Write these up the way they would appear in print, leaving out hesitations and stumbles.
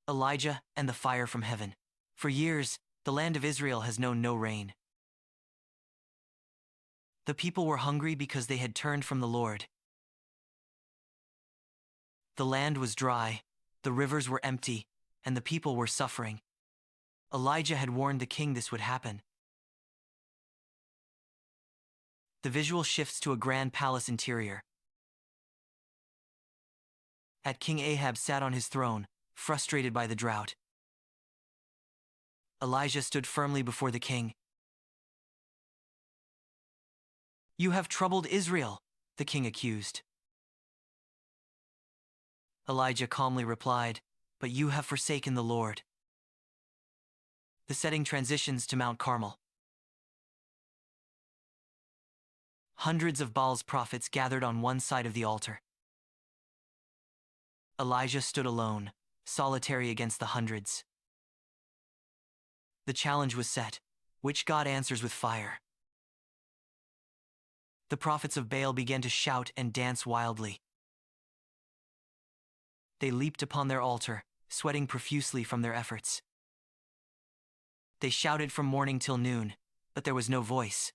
Elijah and the fire from heaven. For years, the land of Israel has known no rain. The people were hungry because they had turned from the Lord. The land was dry, the rivers were empty, and the people were suffering. Elijah had warned the king this would happen. The visual shifts to a grand palace interior. King Ahab sat on his throne, frustrated by the drought. Elijah stood firmly before the king. "You have troubled Israel," the king accused. Elijah calmly replied, "But you have forsaken the Lord." The setting transitions to Mount Carmel. Hundreds of Baal's prophets gathered on one side of the altar. Elijah stood alone, solitary against the hundreds. The challenge was set: which God answers with fire? The prophets of Baal began to shout and dance wildly. They leaped upon their altar, sweating profusely from their efforts. They shouted from morning till noon, but there was no voice.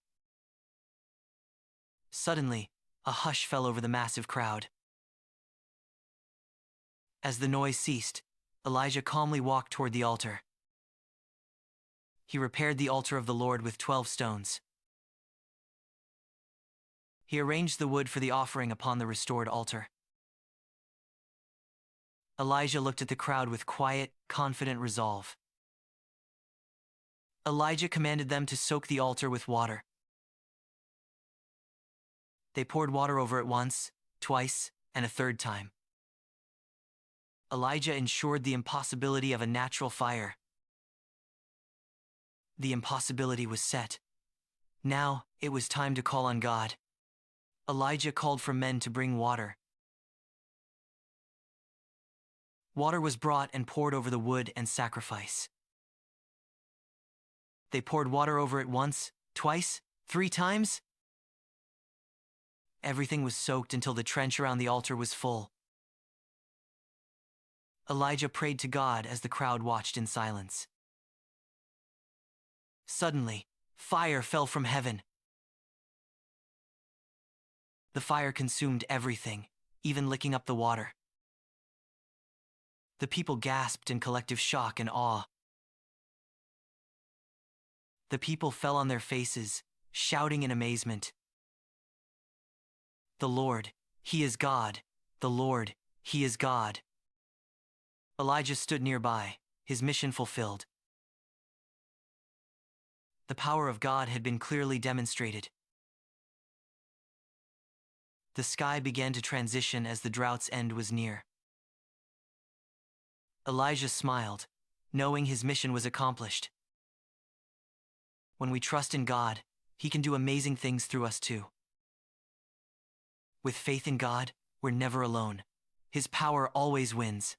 Suddenly, a hush fell over the massive crowd. As the noise ceased, Elijah calmly walked toward the altar. He repaired the altar of the Lord with 12 stones. He arranged the wood for the offering upon the restored altar. Elijah looked at the crowd with quiet, confident resolve. Elijah commanded them to soak the altar with water. They poured water over it once, twice, and a third time. Elijah ensured the impossibility of a natural fire. The impossibility was set. Now, it was time to call on God. Elijah called for men to bring water. Water was brought and poured over the wood and sacrifice. They poured water over it once, twice, 3 times. Everything was soaked until the trench around the altar was full. Elijah prayed to God as the crowd watched in silence. Suddenly, fire fell from heaven. The fire consumed everything, even licking up the water. The people gasped in collective shock and awe. The people fell on their faces, shouting in amazement. "The Lord, He is God! The Lord, He is God!" Elijah stood nearby, his mission fulfilled. The power of God had been clearly demonstrated. The sky began to transition as the drought's end was near. Elijah smiled, knowing his mission was accomplished. When we trust in God, He can do amazing things through us too. With faith in God, we're never alone. His power always wins.